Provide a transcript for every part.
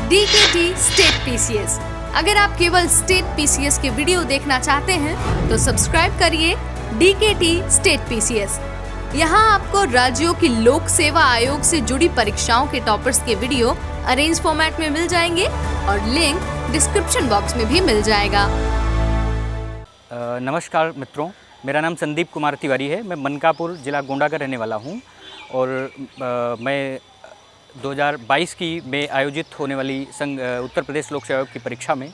DKT state PCS. अगर आप केवल स्टेट पीसीएस के वीडियो देखना चाहते हैं तो सब्सक्राइब करिए DKT स्टेट पीसीएस। यहाँ आपको राज्यों की लोक सेवा आयोग से जुड़ी परीक्षाओं के टॉपर्स के वीडियो अरेंज फॉर्मेट में मिल जाएंगे और लिंक डिस्क्रिप्शन बॉक्स में भी मिल जाएगा। नमस्कार मित्रों, मेरा नाम संदीप कुमार तिवारी है। मैं मनकापुर ज़िला गोंडा का रहने वाला हूँ और मैं 2022 की में आयोजित होने वाली उत्तर प्रदेश लोक सेवा आयोग की परीक्षा में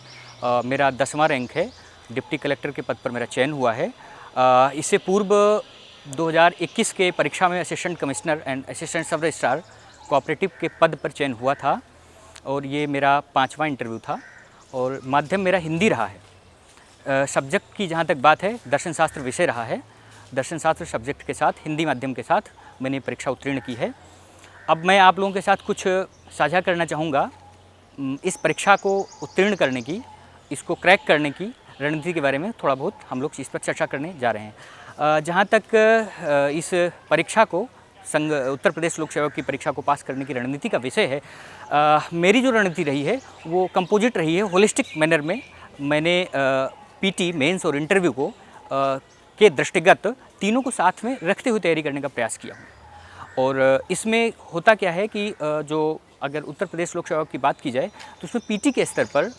मेरा 10वां रैंक है। डिप्टी कलेक्टर के पद पर मेरा चयन हुआ है। इससे पूर्व 2021 के परीक्षा में assistant commissioner and assistant sub registrar cooperative के पद पर चयन हुआ था और ये मेरा 5वां इंटरव्यू था और माध्यम मेरा हिंदी रहा है। सब्जेक्ट की जहाँ तक बात है, दर्शन शास्त्र विषय रहा है। दर्शन शास्त्र सब्जेक्ट के साथ हिंदी माध्यम के साथ मैंने परीक्षा उत्तीर्ण की है। अब मैं आप लोगों के साथ कुछ साझा करना चाहूँगा इस परीक्षा को उत्तीर्ण करने की, इसको क्रैक करने की रणनीति के बारे में थोड़ा बहुत हम लोग इस पर चर्चा करने जा रहे हैं। जहाँ तक इस परीक्षा को उत्तर प्रदेश लोक सेवा की परीक्षा को पास करने की रणनीति का विषय है, मेरी जो रणनीति रही है वो कंपोजिट रही है। होलिस्टिक मैनर में मैंने पीटी, मेंस और इंटरव्यू को के दृष्टिगत तीनों को साथ में रखते हुए तैयारी करने का प्रयास किया हूँ। और इसमें होता क्या है कि जो अगर उत्तर प्रदेश लोक सेवा की बात की जाए तो उसमें पीटी के स्तर पर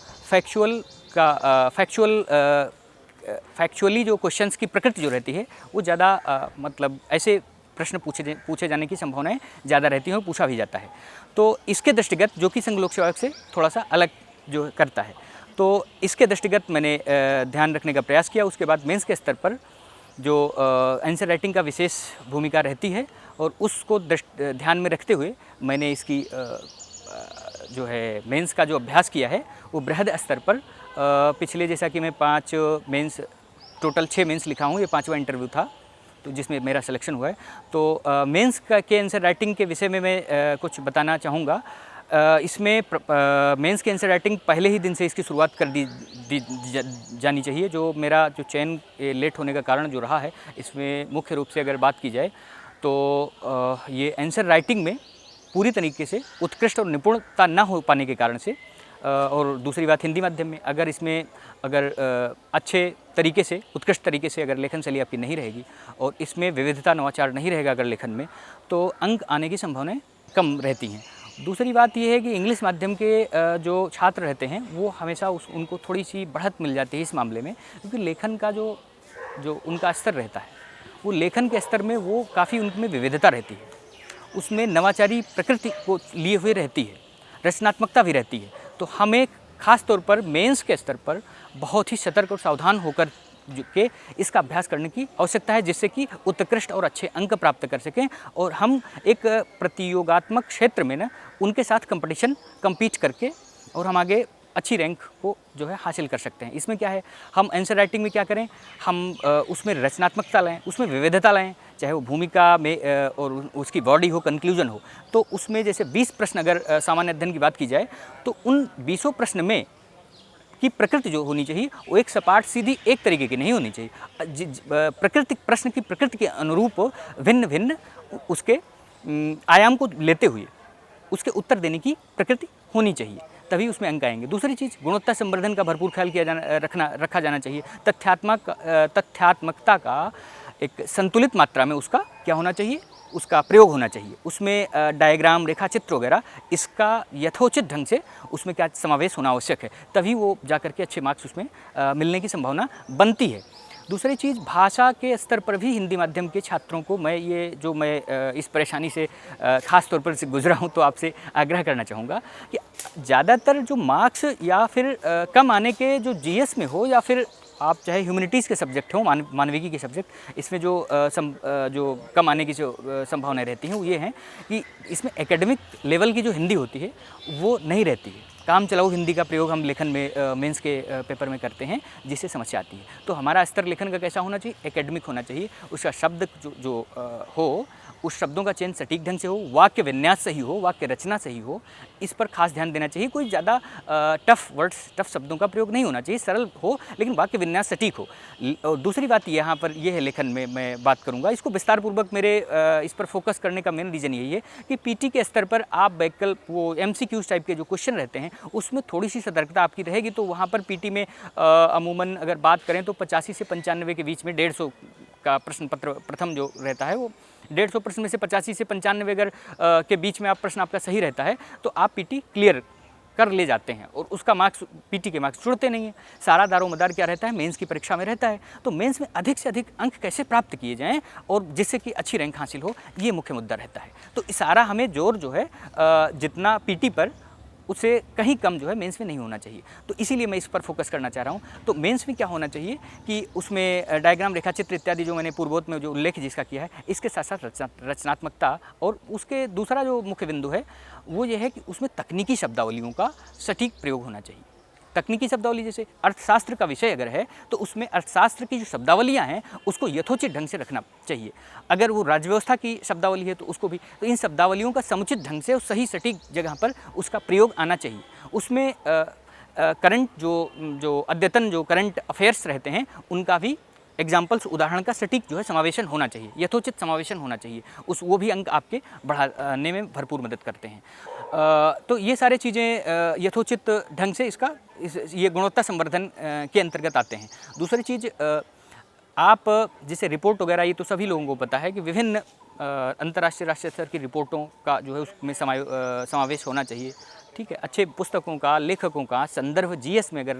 फैक्चुअली जो क्वेश्चंस की प्रकृति जो रहती है वो ज़्यादा मतलब ऐसे प्रश्न पूछे जाने की संभावनाएं ज़्यादा रहती हैं और पूछा भी जाता है। तो इसके दृष्टिगत जो कि संघ लोक सेवा आयोग से थोड़ा सा अलग जो करता है, तो इसके दृष्टिगत मैंने ध्यान रखने का प्रयास किया। उसके बाद मेंस के स्तर पर जो आंसर राइटिंग का विशेष भूमिका रहती है और उसको ध्यान में रखते हुए मैंने इसकी जो है मेंस का जो अभ्यास किया है वो बृहद स्तर पर पिछले, जैसा कि मैं 5 मेंस, टोटल 6 मेंस लिखा हूँ, ये 5वां इंटरव्यू था तो जिसमें मेरा सिलेक्शन हुआ है। तो मेंस के आंसर राइटिंग के विषय में मैं कुछ बताना चाहूँगा। इसमें मेंस के आंसर राइटिंग पहले ही दिन से इसकी शुरुआत कर दी जानी चाहिए। जो मेरा जो चयन लेट होने का कारण जो रहा है, इसमें मुख्य रूप से अगर बात की जाए तो ये आंसर राइटिंग में पूरी तरीके से उत्कृष्ट और निपुणता ना हो पाने के कारण से, और दूसरी बात हिंदी माध्यम में अगर इसमें अच्छे तरीके से, उत्कृष्ट तरीके से अगर लेखन शैली आपकी नहीं रहेगी और इसमें विविधता, नवाचार नहीं रहेगा अगर लेखन में, तो अंक आने की संभावनाएं कम रहती हैं। दूसरी बात यह है कि इंग्लिश माध्यम के जो छात्र रहते हैं वो हमेशा उनको थोड़ी सी बढ़त मिल जाती है इस मामले में, क्योंकि लेखन का जो उनका स्तर रहता है वो लेखन के स्तर में वो काफ़ी उनमें विविधता रहती है, उसमें नवाचारी प्रकृति को लिए हुए रहती है, रचनात्मकता भी रहती है। तो हमें ख़ास तौर पर मेंस के स्तर पर बहुत ही सतर्क और सावधान होकर के इसका अभ्यास करने की आवश्यकता है, जिससे कि उत्कृष्ट और अच्छे अंक प्राप्त कर सकें और हम एक प्रतियोगात्मक क्षेत्र में ना उनके साथ compete करके और हम आगे अच्छी रैंक को जो है हासिल कर सकते हैं। इसमें क्या है, हम आंसर राइटिंग में क्या करें, हम उसमें रचनात्मकता लाएं, उसमें विविधता लाएं, चाहे वो भूमिका में और उसकी बॉडी हो, कंक्लूजन हो। तो उसमें जैसे 20 प्रश्न अगर सामान्य अध्ययन की बात की जाए तो उन 20 प्रश्न में की प्रकृति जो होनी चाहिए वो एक सपाट सीधी एक तरीके की नहीं होनी चाहिए। प्रश्न की प्रकृति के अनुरूप भिन्न भिन्न उसके आयाम को लेते हुए उसके उत्तर देने की प्रकृति होनी चाहिए, तभी उसमें अंक आएंगे। दूसरी चीज़, गुणवत्ता संवर्धन का भरपूर ख्याल रखा जाना चाहिए। तथ्यात्मकता का एक संतुलित मात्रा में उसका क्या होना चाहिए, उसका प्रयोग होना चाहिए। उसमें डायग्राम, रेखा चित्र वगैरह इसका यथोचित ढंग से उसमें क्या समावेश होना आवश्यक है, तभी वो जाकर के अच्छे मार्क्स उसमें मिलने की संभावना बनती है। दूसरी चीज़, भाषा के स्तर पर भी हिंदी माध्यम के छात्रों को मैं इस परेशानी से ख़ास तौर पर से गुजरा हूँ, तो आपसे आग्रह करना चाहूँगा कि ज़्यादातर जो मार्क्स या फिर कम आने के जो जीएस में हो या फिर आप चाहे ह्यूमैनिटीज़ के सब्जेक्ट हो, मानविकी के सब्जेक्ट, इसमें जो कम आने की जो संभावनाएं रहती हैं वो ये हैं कि इसमें एकेडमिक लेवल की जो हिंदी होती है वो नहीं रहती है। काम चलाऊ हिंदी का प्रयोग हम लेखन में मेंस के पेपर में करते हैं, जिससे समस्या आती है। तो हमारा स्तर लेखन का कैसा होना चाहिए, एकेडमिक होना चाहिए। उसका शब्द जो हो उस शब्दों का चयन सटीक ढंग से हो, वाक्य विन्यास सही हो, वाक्य रचना सही हो, इस पर खास ध्यान देना चाहिए। कोई ज़्यादा टफ वर्ड्स, टफ शब्दों का प्रयोग नहीं होना चाहिए, सरल हो लेकिन वाक्य विन्यास सटीक हो। और दूसरी बात यहाँ पर यह है, लेखन में मैं बात करूँगा, इसको विस्तारपूर्वक मेरे इस पर फोकस करने का मेन रीज़न यही है कि पीटी के स्तर पर आप वैकल्प वो एमसीक्यूज टाइप के जो क्वेश्चन रहते हैं उसमें थोड़ी सी सतर्कता आपकी रहेगी। तो वहाँ पर पीटी में अमूमन अगर बात करें तो 85 से 95 के बीच में 150 का प्रश्न पत्र प्रथम जो रहता है वो 150 प्रश्न में से 85 से 95 अगर के बीच में आप प्रश्न आपका सही रहता है तो आप पीटी क्लियर कर ले जाते हैं और उसका मार्क्स, पीटी के मार्क्स जुड़ते नहीं हैं। सारा दारोमदार क्या रहता है, मेंस की परीक्षा में रहता है। तो मेंस में अधिक से अधिक अंक कैसे प्राप्त किए जाएं और जिससे कि अच्छी रैंक हासिल हो, ये मुख्य मुद्दा रहता है। तो सारा हमें जोर जो है जितना पीटी पर, उससे कहीं कम जो है मेंस में नहीं होना चाहिए। तो इसीलिए मैं इस पर फोकस करना चाह रहा हूँ। तो मेंस में क्या होना चाहिए कि उसमें डायग्राम, रेखाचित्र इत्यादि जो मैंने पूर्वोत में जो उल्लेख जिसका किया है, इसके साथ साथ रचनात्मकता, और उसके दूसरा जो मुख्य बिंदु है वो ये है कि उसमें तकनीकी शब्दावलियों का सटीक प्रयोग होना चाहिए। तकनीकी शब्दावली जैसे अर्थशास्त्र का विषय अगर है तो उसमें अर्थशास्त्र की जो शब्दावलियाँ हैं उसको यथोचित ढंग से रखना चाहिए। अगर वो राज्य व्यवस्था की शब्दावली है तो उसको भी, तो इन शब्दावलियों का समुचित ढंग से और सही सटीक जगह पर उसका प्रयोग आना चाहिए। उसमें करंट जो अद्यतन जो करंट अफेयर्स रहते हैं उनका भी एग्जाम्पल्स, उदाहरण का सटीक जो है समावेशन होना चाहिए, यथोचित समावेशन होना चाहिए। वो भी अंक आपके बढ़ाने में भरपूर मदद करते हैं। तो ये सारे चीज़ें यथोचित ढंग से ये गुणवत्ता संवर्धन के अंतर्गत आते हैं। दूसरी चीज़, आप जैसे रिपोर्ट वगैरह, ये तो सभी लोगों को पता है कि विभिन्न अंतर्राष्ट्रीय, राष्ट्रीय स्तर की रिपोर्टों का जो है उसमें समावेश होना चाहिए। ठीक है, अच्छे पुस्तकों का, लेखकों का संदर्भ जीएस में अगर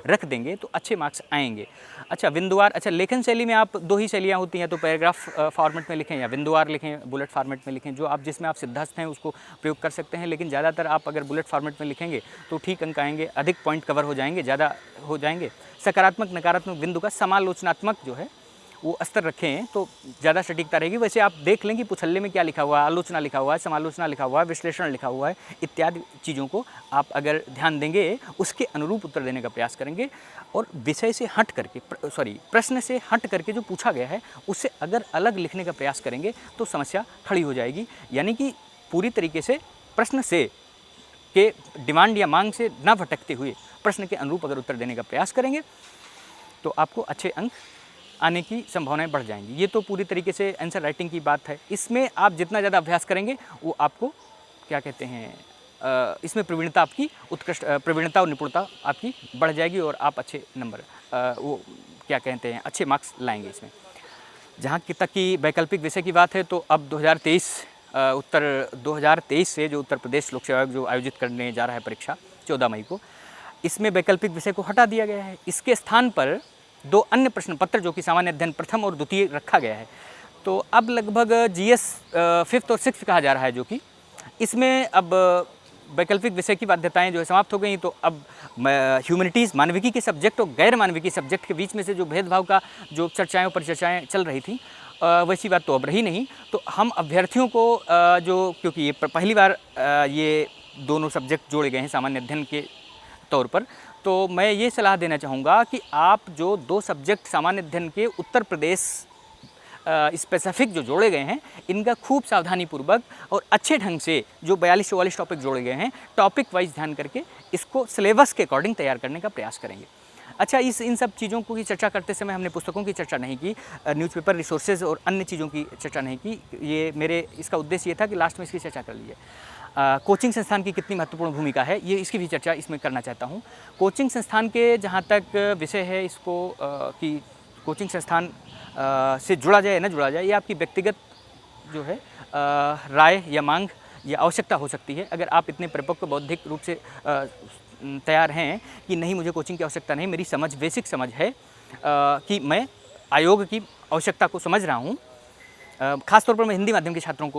रख देंगे तो अच्छे मार्क्स आएंगे। अच्छा, बिंदुवार, अच्छा लेखन शैली में आप दो ही शैलियाँ होती हैं, तो पैराग्राफ फॉर्मेट में लिखें या बिंदुवार लिखें, बुलेट फॉर्मेट में लिखें, जो आप जिसमें आप सिद्धस्थ हैं उसको प्रयोग कर सकते हैं। लेकिन ज़्यादातर आप अगर बुलेट फॉर्मेट में लिखेंगे तो ठीक अंक आएंगे, अधिक पॉइंट कवर हो जाएंगे, ज़्यादा हो जाएंगे। सकारात्मक नकारात्मक बिंदु का समालोचनात्मक जो है वो स्तर रखें तो ज़्यादा सटीकता रहेगी। वैसे आप देख लें कि पुछल्ले में क्या लिखा हुआ है, आलोचना लिखा हुआ है, समालोचना लिखा हुआ है, विश्लेषण लिखा हुआ है, इत्यादि चीज़ों को आप अगर ध्यान देंगे, उसके अनुरूप उत्तर देने का प्रयास करेंगे और विषय से हट करके, प्रश्न से हट करके जो पूछा गया है उससे अगर अलग लिखने का प्रयास करेंगे तो समस्या खड़ी हो जाएगी। यानी कि पूरी तरीके से प्रश्न से के डिमांड या मांग से ना भटकते हुए प्रश्न के अनुरूप अगर उत्तर देने का प्रयास करेंगे तो आपको अच्छे अंक आने की संभावनाएं बढ़ जाएंगी। ये तो पूरी तरीके से आंसर राइटिंग की बात है। इसमें आप जितना ज़्यादा अभ्यास करेंगे वो आपको क्या कहते हैं, इसमें प्रवीणता आपकी उत्कृष्ट, प्रवीणता और निपुणता आपकी बढ़ जाएगी और आप अच्छे नंबर, वो क्या कहते हैं, अच्छे मार्क्स लाएंगे इसमें। जहाँ तक की वैकल्पिक विषय की बात है तो अब 2023 से जो उत्तर प्रदेश लोक सेवा आयोग जो आयोजित करने जा रहा है परीक्षा 14 मई को, इसमें वैकल्पिक विषय को हटा दिया गया है। इसके स्थान पर दो अन्य प्रश्न पत्र जो कि सामान्य अध्ययन प्रथम और द्वितीय रखा गया है। तो अब लगभग जीएस 5th और 6th कहा जा रहा है, जो कि इसमें अब वैकल्पिक विषय की बाध्यताएं जो है समाप्त हो गई। तो अब ह्यूमैनिटीज़, मानविकी के सब्जेक्ट और गैर मानविकी सब्जेक्ट के बीच में से जो भेदभाव का जो चर्चाएँ चल रही थी, वैसी बात तो अब रही नहीं। तो हम अभ्यर्थियों को क्योंकि ये पहली बार ये दोनों सब्जेक्ट जोड़े गए हैं सामान्य अध्ययन के तौर पर, तो मैं ये सलाह देना चाहूँगा कि आप जो 2 सब्जेक्ट सामान्य अध्ययन के उत्तर प्रदेश स्पेसिफिक जो जोड़े गए हैं, इनका खूब सावधानीपूर्वक और अच्छे ढंग से जो 42-44 टॉपिक जोड़े गए हैं, टॉपिक वाइज ध्यान करके इसको सिलेबस के अकॉर्डिंग तैयार करने का प्रयास करेंगे। अच्छा, इन सब चीज़ों को की चर्चा करते समय हमने पुस्तकों की चर्चा नहीं की, न्यूज़पेपर रिसोर्सेज और अन्य चीज़ों की चर्चा नहीं की। इसका उद्देश्य ये था कि लास्ट में इसकी चर्चा कर लीजिए। कोचिंग संस्थान की कितनी महत्वपूर्ण भूमिका है, ये इसकी भी चर्चा इसमें करना चाहता हूँ। कोचिंग संस्थान के जहाँ तक विषय है इसको कि कोचिंग संस्थान से जुड़ा जाए या न जुड़ा जाए, ये आपकी व्यक्तिगत जो है राय या मांग या आवश्यकता हो सकती है। अगर आप इतने परिपक्व बौद्धिक रूप से तैयार हैं कि नहीं, मुझे कोचिंग की आवश्यकता नहीं, मेरी समझ, बेसिक समझ है कि मैं आयोग की आवश्यकता को समझ रहा हूँ, ख़ासतौर पर मैं हिंदी माध्यम के छात्रों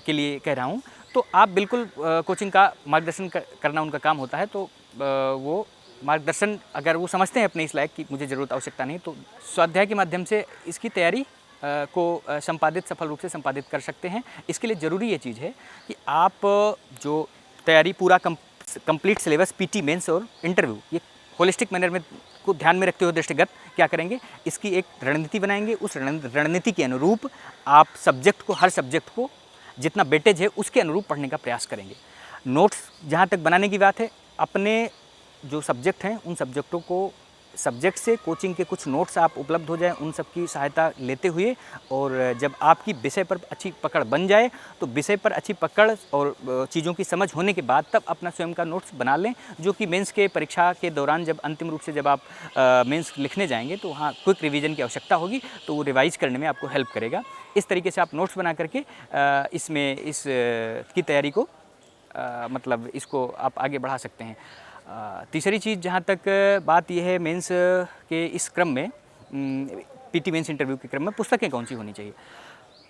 के लिए कह रहा हूँ, तो आप बिल्कुल कोचिंग का मार्गदर्शन करना उनका काम होता है। तो वो मार्गदर्शन अगर वो समझते हैं अपने इस लायक कि मुझे ज़रूरत आवश्यकता नहीं, तो स्वाध्याय के माध्यम से इसकी तैयारी को सफल रूप से संपादित कर सकते हैं। इसके लिए ज़रूरी ये चीज़ है कि आप जो तैयारी पूरा कंप्लीट सिलेबस, पीटी, मेंस और इंटरव्यू, ये होलिस्टिक मैनर में को ध्यान में रखते हुए दृष्टिगत क्या करेंगे, इसकी एक रणनीति बनाएंगे। उस रणनीति के अनुरूप आप सब्जेक्ट को, हर सब्जेक्ट को जितना वेटेज है उसके अनुरूप पढ़ने का प्रयास करेंगे। नोट्स जहाँ तक बनाने की बात है, अपने जो सब्जेक्ट हैं उन सब्जेक्टों को, सब्जेक्ट से कोचिंग के कुछ नोट्स आप उपलब्ध हो जाए, उन सब की सहायता लेते हुए, और जब आपकी विषय पर अच्छी पकड़ बन जाए तो विषय पर अच्छी पकड़ और चीज़ों की समझ होने के बाद तब अपना स्वयं का नोट्स बना लें, जो कि मेंस के परीक्षा के दौरान जब अंतिम रूप से जब आप मेंस लिखने जाएंगे तो वहाँ क्विक रिवीजन की आवश्यकता होगी, तो वो रिवाइज करने में आपको हेल्प करेगा। इस तरीके से आप नोट्स बना करके इस की तैयारी को मतलब इसको आप आगे बढ़ा सकते हैं। तीसरी चीज़ जहाँ तक बात यह है, मेंस के इस क्रम में, पीटी मेंस इंटरव्यू के क्रम में पुस्तकें कौन सी होनी चाहिए।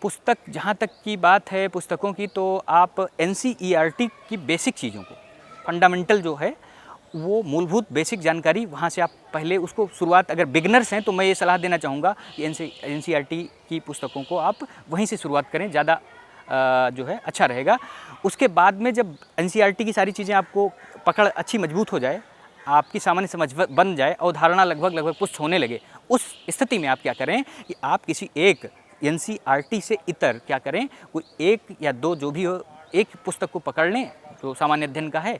पुस्तक जहाँ तक की बात है पुस्तकों की, तो आप NCERT की बेसिक चीज़ों को, फंडामेंटल जो है वो मूलभूत बेसिक जानकारी, वहाँ से आप पहले उसको शुरुआत, अगर बिगनर्स हैं तो मैं ये सलाह देना चाहूँगा कि NCERT की पुस्तकों को आप वहीं से शुरुआत करें, ज़्यादा जो है अच्छा रहेगा। उसके बाद में जब NCERT की सारी चीज़ें आपको पकड़ अच्छी मजबूत हो जाए, आपकी सामान्य समझ बन जाए, अवधारणा लगभग पुष्ट होने लगे, उस स्थिति में आप क्या करें कि आप किसी एक NCERT से इतर क्या करें, कोई एक या दो जो भी हो, एक पुस्तक को पकड़ लें जो सामान्य अध्ययन का है,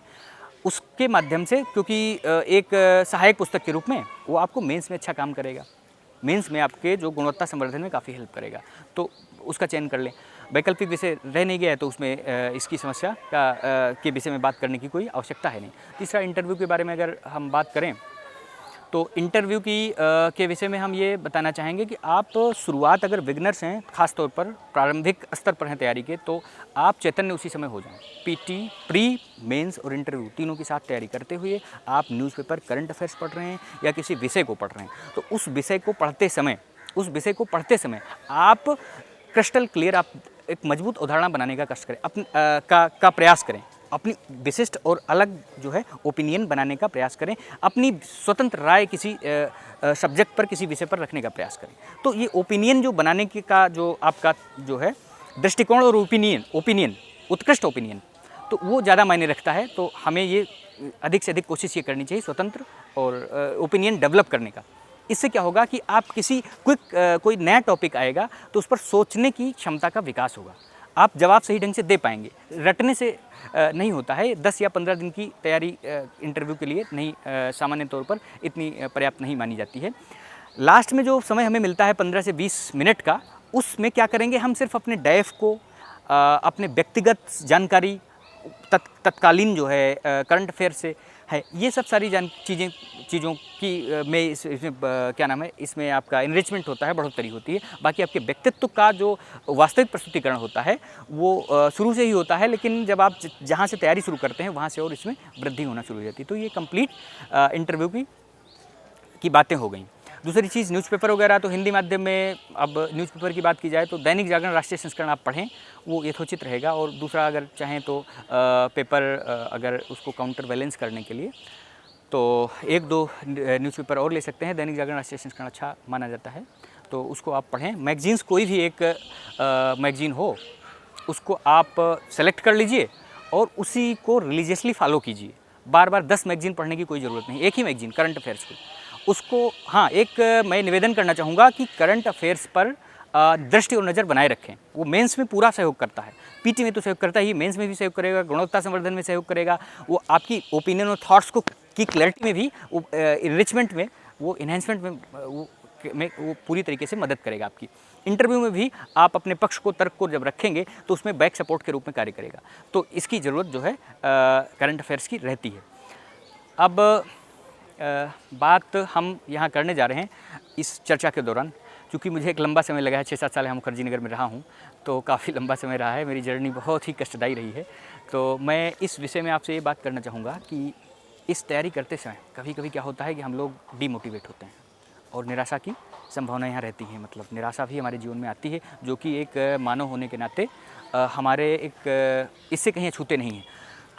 उसके माध्यम से, क्योंकि एक सहायक पुस्तक के रूप में वो आपको मेंस में अच्छा काम करेगा, मेंस में आपके जो गुणवत्ता संवर्धन में काफ़ी हेल्प करेगा, तो उसका चयन कर लें। वैकल्पिक विषय रह नहीं गया है तो उसमें इसकी समस्या के विषय में बात करने की कोई आवश्यकता है नहीं। तीसरा, इंटरव्यू के बारे में अगर हम बात करें तो इंटरव्यू के विषय में हम ये बताना चाहेंगे कि आप शुरुआत, अगर बिगनर्स हैं, ख़ास तौर पर प्रारंभिक स्तर पर हैं तैयारी के, तो आप चैतन्य उसी समय हो जाएं। पीटी, प्री, मेंस और इंटरव्यू तीनों के साथ तैयारी करते हुए आप न्यूज़पेपर, करंट अफेयर्स पढ़ रहे हैं या किसी विषय को पढ़ रहे हैं, तो उस विषय को पढ़ते समय आप क्रिस्टल क्लियर, आप एक मजबूत अवधारणा बनाने का कष्ट करें, का प्रयास करें, अपनी विशिष्ट और अलग जो है ओपिनियन बनाने का प्रयास करें, अपनी स्वतंत्र राय किसी सब्जेक्ट पर, किसी विषय पर रखने का प्रयास करें। तो ये ओपिनियन जो बनाने का जो आपका जो है दृष्टिकोण और ओपिनियन उत्कृष्ट ओपिनियन, तो वो ज़्यादा मायने रखता है। तो हमें ये अधिक से अधिक कोशिश ये करनी चाहिए स्वतंत्र और ओपिनियन डेवलप करने का। इससे क्या होगा कि आप कोई नया टॉपिक आएगा तो उस पर सोचने की क्षमता का विकास होगा, आप जवाब सही ढंग से दे पाएंगे। रटने से नहीं होता है, 10 या 15 दिन की तैयारी इंटरव्यू के लिए नहीं, सामान्य तौर पर इतनी पर्याप्त नहीं मानी जाती है। लास्ट में जो समय हमें मिलता है 15 से 20 मिनट का, उसमें क्या करेंगे, हम सिर्फ अपने डैफ को, अपने व्यक्तिगत जानकारी, तत्कालीन जो है करंट अफेयर से है, ये सब सारी चीज़ों की में इसमें क्या नाम है, इसमें आपका इनरिचमेंट होता है, बढ़ोतरी होती है। बाकी आपके व्यक्तित्व का जो वास्तविक प्रस्तुतिकरण होता है वो शुरू से ही होता है, लेकिन जब आप जहाँ से तैयारी शुरू करते हैं वहाँ से और इसमें वृद्धि होना शुरू हो जाती है। तो ये कंप्लीट इंटरव्यू की बातें हो गई। दूसरी चीज़, न्यूज़पेपर वगैरह, तो हिंदी माध्यम में अब न्यूज़पेपर की बात की जाए तो दैनिक जागरण राष्ट्रीय संस्करण आप पढ़ें, वो यथोचित रहेगा। और दूसरा, अगर चाहें तो पेपर, अगर उसको काउंटर बैलेंस करने के लिए तो 1-2 न्यूज़पेपर और ले सकते हैं। दैनिक जागरण राष्ट्रीय संस्करण अच्छा माना जाता है, तो उसको आप पढ़ें। मैगजीन्स, कोई भी एक मैगजीन हो उसको आप सेलेक्ट कर लीजिए और उसी को रिलीजियसली फॉलो कीजिए। बार बार 10 मैगजीन पढ़ने की कोई ज़रूरत नहीं, एक ही मैगजीन करंट अफेयर्स को, उसको, हाँ, एक मैं निवेदन करना चाहूँगा कि करंट अफेयर्स पर दृष्टि और नज़र बनाए रखें। वो मेंस में पूरा सहयोग करता है, पीटी में तो सहयोग करता ही, मेंस में भी सहयोग करेगा, गुणवत्ता संवर्धन में सहयोग करेगा, वो आपकी ओपिनियन और थॉट्स को की क्लैरिटी में भी, वो इनरिचमेंट में, वो इन्हेंसमेंट में वो पूरी तरीके से मदद करेगा आपकी। इंटरव्यू में भी आप अपने पक्ष को, तर्क को जब रखेंगे तो उसमें बैक सपोर्ट के रूप में कार्य करेगा। तो इसकी ज़रूरत जो है करंट अफेयर्स की रहती है। अब बात हम यहाँ करने जा रहे हैं इस चर्चा के दौरान, क्योंकि मुझे एक लंबा समय लगा है, 6-7 साल हम मुखर्जी नगर में रहा हूँ, तो काफ़ी लंबा समय रहा है, मेरी जर्नी बहुत ही कष्टदायी रही है। तो मैं इस विषय में आपसे ये बात करना चाहूँगा कि इस तैयारी करते समय कभी कभी क्या होता है कि हम लोग डीमोटिवेट होते हैं और निराशा की संभावना यहाँ रहती है। मतलब निराशा भी हमारे जीवन में आती है, जो कि एक मानव होने के नाते हमारे एक इससे कहीं अछूते नहीं हैं।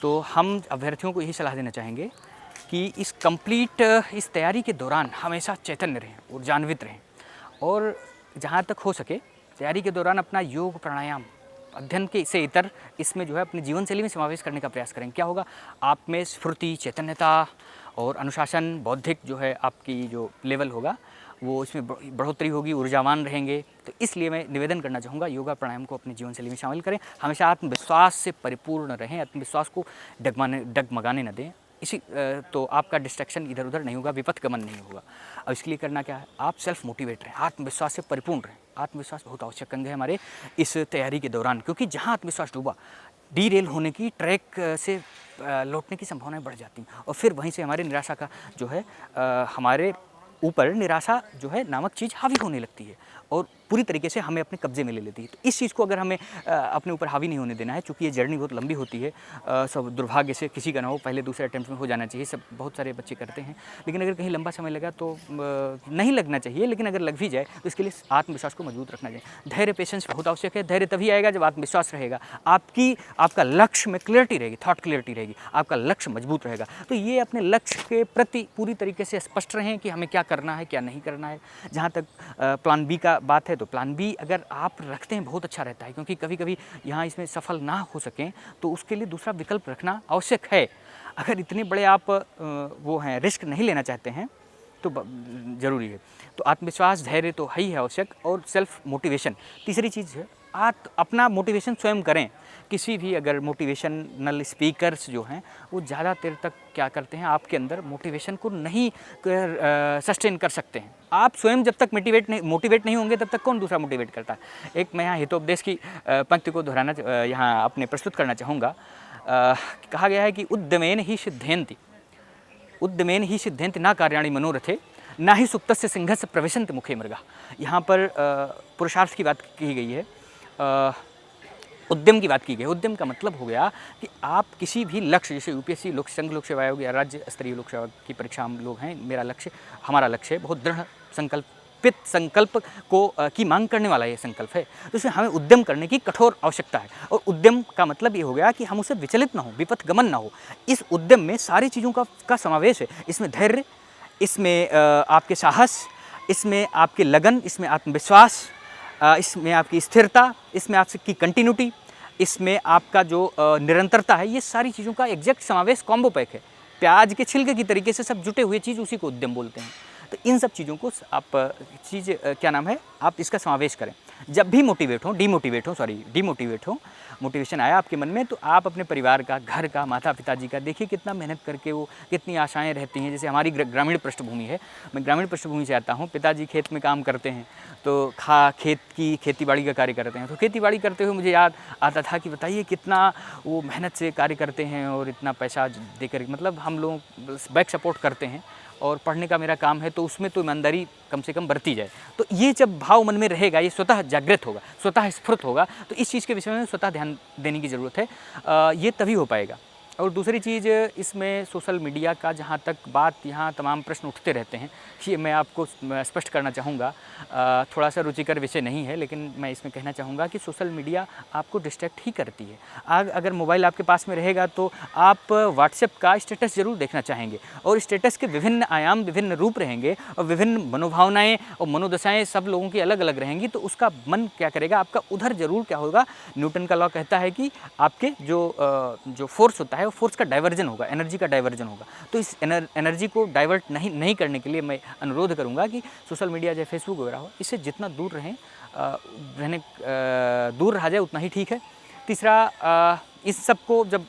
तो हम अभ्यर्थियों को यही सलाह देना चाहेंगे कि इस तैयारी के दौरान हमेशा चैतन्य रहें, ऊर्जान्वित रहें, और जहाँ तक हो सके तैयारी के दौरान अपना योग, प्राणायाम अध्ययन के से इतर इसमें जो है अपने जीवन शैली में समावेश करने का प्रयास करें, क्या होगा, आप में स्फूर्ति, चैतन्यता और अनुशासन, बौद्धिक जो है आपकी जो लेवल होगा वो इसमें बढ़ोतरी होगी, ऊर्जावान रहेंगे। तो इसलिए मैं निवेदन करना चाहूँगा योगा प्राणायाम को अपनी जीवन शैली में शामिल करें। हमेशा आत्मविश्वास से परिपूर्ण रहें, आत्मविश्वास को डगमगाने न दें। इसी तो आपका डिस्ट्रैक्शन इधर उधर नहीं होगा, विपथ गमन नहीं होगा। अब इसके लिए करना क्या है, आप सेल्फ मोटिवेट रहें, आत्मविश्वास से परिपूर्ण रहें। आत्मविश्वास बहुत आवश्यक अंग है हमारे इस तैयारी के दौरान, क्योंकि जहाँ आत्मविश्वास डूबा, डीरेल होने की, ट्रैक से लौटने की संभावनाएं बढ़ जाती हैं और फिर वहीं से हमारे निराशा का जो है हमारे ऊपर निराशा जो है नामक चीज़ हावी होने लगती है और पूरी तरीके से हमें अपने कब्जे में ले लेती है। तो इस चीज़ को अगर हमें अपने ऊपर हावी नहीं होने देना है, क्योंकि ये जर्नी बहुत लंबी होती है, सब दुर्भाग्य से किसी का ना हो, पहले दूसरे अटेम्प्ट में हो जाना चाहिए, सब बहुत सारे बच्चे करते हैं, लेकिन अगर कहीं लंबा समय लगा तो नहीं लगना चाहिए, लेकिन अगर लग भी जाए तो इसके लिए आत्मविश्वास को मजबूत रखना चाहिए। धैर्य, पेशेंस बहुत आवश्यक है। धैर्य तभी आएगा जब आत्मविश्वास रहेगा, आपका लक्ष्य में क्लियरिटी रहेगी, थॉट क्लियरिटी रहेगी, आपका लक्ष्य मजबूत रहेगा। तो ये अपने लक्ष्य के प्रति पूरी तरीके से स्पष्ट रहें कि हमें क्या करना है, क्या नहीं करना है। जहाँ तक प्लान बी का बात है, तो प्लान बी अगर आप रखते हैं बहुत अच्छा रहता है, क्योंकि कभी कभी यहाँ इसमें सफल ना हो सकें तो उसके लिए दूसरा विकल्प रखना आवश्यक है। अगर इतने बड़े आप वो हैं रिस्क नहीं लेना चाहते हैं तो ज़रूरी है। तो आत्मविश्वास, धैर्य तो है ही है आवश्यक, और सेल्फ मोटिवेशन तीसरी चीज़ है। आप अपना मोटिवेशन स्वयं करें। किसी भी अगर मोटिवेशनल स्पीकर्स जो हैं वो ज़्यादा देर तक क्या करते हैं, आपके अंदर मोटिवेशन को नहीं सस्टेन कर सकते हैं। आप स्वयं जब तक मोटिवेट नहीं होंगे तब तक कौन दूसरा मोटिवेट करता है। एक मैं यहाँ हितोपदेश की पंक्ति को दोहराना यहाँ अपने प्रस्तुत करना चाहूँगा। कहा गया है कि उद्यमेन ही सिद्ध्यन्ति ना कार्याणि मनोरथे ना ही सुप्तस्य सिंहस्य प्रविशन्ति मुखे मृगा। यहाँ पर पुरुषार्थ की बात की गई है, उद्यम की बात की गई है। उद्यम का मतलब हो गया कि आप किसी भी लक्ष्य, जैसे यूपीएससी संघ लोक सेवा आयोग या राज्य स्तरीय लोक सेवा की परीक्षा हम लोग हैं, हमारा लक्ष्य है, बहुत दृढ़ संकल्प की मांग करने वाला ये संकल्प है। तो इसमें हमें उद्यम करने की कठोर आवश्यकता है। और उद्यम का मतलब ये हो गया कि हम उससे विचलित ना हो, विपथ गमन ना हो। इस उद्यम में सारी चीज़ों का समावेश है। इसमें धैर्य, इसमें आपके साहस, इसमें आपके लगन, इसमें आत्मविश्वास, इसमें आपकी स्थिरता, इसमें आपकी कंटिन्यूटी, इसमें आपका जो निरंतरता है, ये सारी चीज़ों का एग्जैक्ट समावेश कॉम्बो पैक है। प्याज के छिलके की तरीके से सब जुटे हुए चीज़, उसी को उद्यम बोलते हैं। तो इन सब चीज़ों को आप आप इसका समावेश करें। जब भी डिमोटिवेट हो, मोटिवेशन आया आपके मन में, तो आप अपने परिवार का, घर का, माता पिताजी का देखिए कितना मेहनत करके वो कितनी आशाएं रहती हैं। जैसे हमारी ग्रामीण पृष्ठभूमि है, मैं ग्रामीण पृष्ठभूमि से आता हूँ। पिताजी खेत में काम करते हैं, तो खेती बाड़ी का कार्य करते हैं। तो खेती बाड़ी करते हुए मुझे याद आता था कि बताइए कितना वो मेहनत से कार्य करते हैं और इतना पैसा देकर, मतलब हम लोग बैक सपोर्ट करते हैं। और पढ़ने का मेरा काम है, तो उसमें तो ईमानदारी कम से कम बरती जाए। तो ये जब भाव मन में रहेगा, ये स्वतः जागृत होगा, स्वतः स्फुट होगा, तो इस चीज़ के विषय में स्वतः ध्यान देने की ज़रूरत है। ये तभी हो पाएगा। और दूसरी चीज़, इसमें सोशल मीडिया का जहाँ तक बात, यहाँ तमाम प्रश्न उठते रहते हैं, ये मैं आपको स्पष्ट करना चाहूँगा। थोड़ा सा रुचिकर विषय नहीं है, लेकिन मैं इसमें कहना चाहूँगा कि सोशल मीडिया आपको डिस्ट्रैक्ट ही करती है। अगर मोबाइल आपके पास में रहेगा तो आप व्हाट्सएप का स्टेटस ज़रूर देखना चाहेंगे, और स्टेटस के विभिन्न आयाम, विभिन्न रूप रहेंगे, और विभिन्न मनोभावनाएँ और मनोदशाएँ सब लोगों की अलग अलग रहेंगी। तो उसका मन क्या करेगा, आपका उधर ज़रूर क्या होगा। न्यूटन का लॉ कहता है कि आपके जो फोर्स होता है, फोर्स का डाइवर्जन होगा, एनर्जी का डाइवर्जन होगा। तो इस एनर्जी को डाइवर्ट नहीं करने के लिए मैं अनुरोध करूंगा कि सोशल मीडिया चाहे फेसबुक वगैरह हो, इससे जितना दूर रहा जाए उतना ही ठीक है। तीसरा, इस सब को जब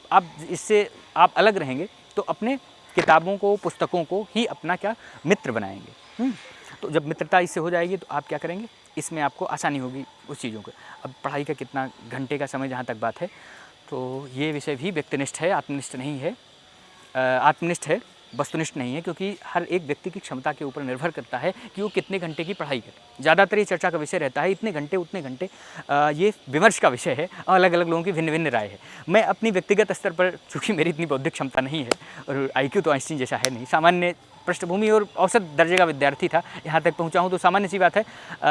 इससे आप अलग रहेंगे तो अपने किताबों को, पुस्तकों को ही अपना क्या मित्र बनाएंगे। तो जब मित्रता इससे हो जाएगी तो आप क्या करेंगे, इसमें आपको आसानी होगी उस चीज़ों को। अब पढ़ाई का कितना घंटे का समय जहाँ तक बात है, तो ये विषय भी व्यक्तिनिष्ठ है, आत्मनिष्ठ नहीं है। आत्मनिष्ठ है, वस्तुनिष्ठ नहीं है, क्योंकि हर एक व्यक्ति की क्षमता के ऊपर निर्भर करता है कि वो कितने घंटे की पढ़ाई करे। ज़्यादातर ये चर्चा का विषय रहता है इतने घंटे उतने घंटे, ये विमर्श का विषय है और अलग अलग लोगों की भिन्न भिन्न राय है। मैं अपनी व्यक्तिगत स्तर पर, चूँकि मेरी इतनी बौद्धिक क्षमता नहीं है और IQ तो आइंस्टीन जैसा है नहीं, सामान्य पृष्ठभूमि और औसत दर्जे का विद्यार्थी था, यहाँ तक पहुँचा हूँ, तो सामान्य सी बात है।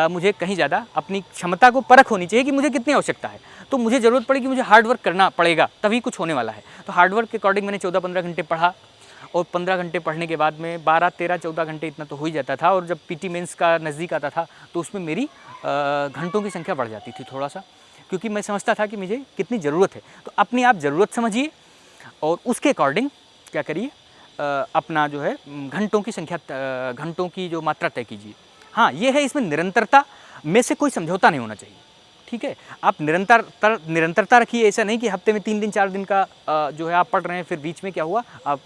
मुझे कहीं ज़्यादा अपनी क्षमता को परख होनी चाहिए कि मुझे कितनी आवश्यकता है। तो मुझे ज़रूरत पड़ेगी, मुझे हार्डवर्क करना पड़ेगा, तभी कुछ होने वाला है। तो हार्डवर्क के अकॉर्डिंग मैंने 14-15 घंटे पढ़ा, और 15 घंटे पढ़ने के बाद में 12-13-14 घंटे इतना तो हो ही जाता था। और जब PT मेंस का नज़दीक आता था तो उसमें मेरी घंटों की संख्या बढ़ जाती थी थोड़ा सा, क्योंकि मैं समझता था कि मुझे कितनी ज़रूरत है। तो अपनी आप ज़रूरत समझिए और उसके अकॉर्डिंग क्या करिए, अपना जो है घंटों की संख्या, घंटों की जो मात्रा तय कीजिए। हाँ, ये है, इसमें निरंतरता में से कोई समझौता नहीं होना चाहिए, ठीक है। आप निरंतरता रखिए, ऐसा नहीं कि हफ्ते में 3 दिन 4 दिन का जो है आप पढ़ रहे हैं, फिर बीच में क्या हुआ, आप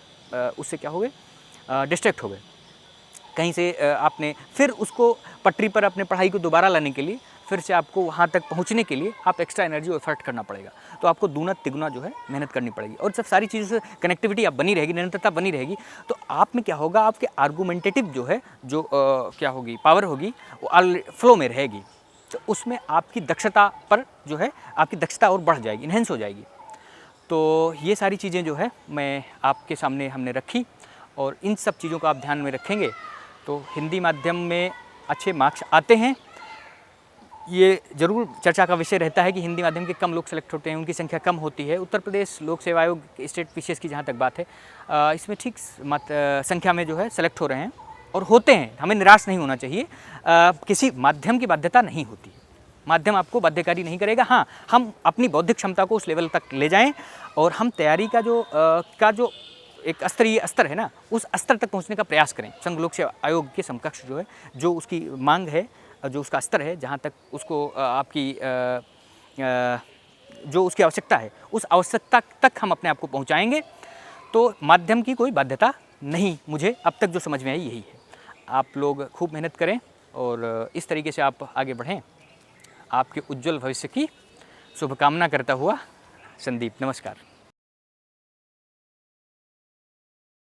उससे क्या हो गए, डिस्ट्रैक्ट हो गए कहीं से, आपने फिर उसको पटरी पर अपने पढ़ाई को दोबारा लाने के लिए, फिर से आपको वहाँ तक पहुँचने के लिए आप एक्स्ट्रा एनर्जी और एफर्ट करना पड़ेगा। तो आपको दूना तिगुना जो है मेहनत करनी पड़ेगी, और जब सारी चीज़ों से कनेक्टिविटी आप बनी रहेगी, निरंतरता बनी रहेगी, तो आप में क्या होगा, आपके आर्गूमेंटेटिव जो है, जो क्या होगी, पावर होगी, वो फ्लो में रहेगी। तो उसमें आपकी दक्षता पर जो है, आपकी दक्षता और बढ़ जाएगी, इन्हेंस हो जाएगी। तो ये सारी चीज़ें जो है मैं आपके सामने हमने रखी, और इन सब चीज़ों को आप ध्यान में रखेंगे तो हिंदी माध्यम में अच्छे मार्क्स आते हैं। ये ज़रूर चर्चा का विषय रहता है कि हिंदी माध्यम के कम लोग सेलेक्ट होते हैं, उनकी संख्या कम होती है। उत्तर प्रदेश लोक सेवा आयोग स्टेट पीसीएस की जहाँ तक बात है, इसमें ठीक संख्या में जो है सेलेक्ट हो रहे हैं और होते हैं। हमें निराश नहीं होना चाहिए, किसी माध्यम की बाध्यता नहीं होती, माध्यम आपको बाध्यकारी नहीं करेगा। हाँ, हम अपनी बौद्धिक क्षमता को उस लेवल तक ले जाएं और हम तैयारी का जो एक स्तरीय स्तर है ना, उस स्तर तक पहुंचने का प्रयास करें। संघ लोक सेवा आयोग के समकक्ष जो है, जो उसकी मांग है, जो उसका स्तर है, जहाँ तक उसको आपकी जो उसकी आवश्यकता है, उस आवश्यकता तक हम अपने आप को पहुँचाएँगे। तो माध्यम की कोई बाध्यता नहीं, मुझे अब तक जो समझ में आई यही है। आप लोग खूब मेहनत करें और इस तरीके से आप आगे बढ़ें। आपके उज्जवल भविष्य की शुभकामना करता हुआ संदीप, नमस्कार।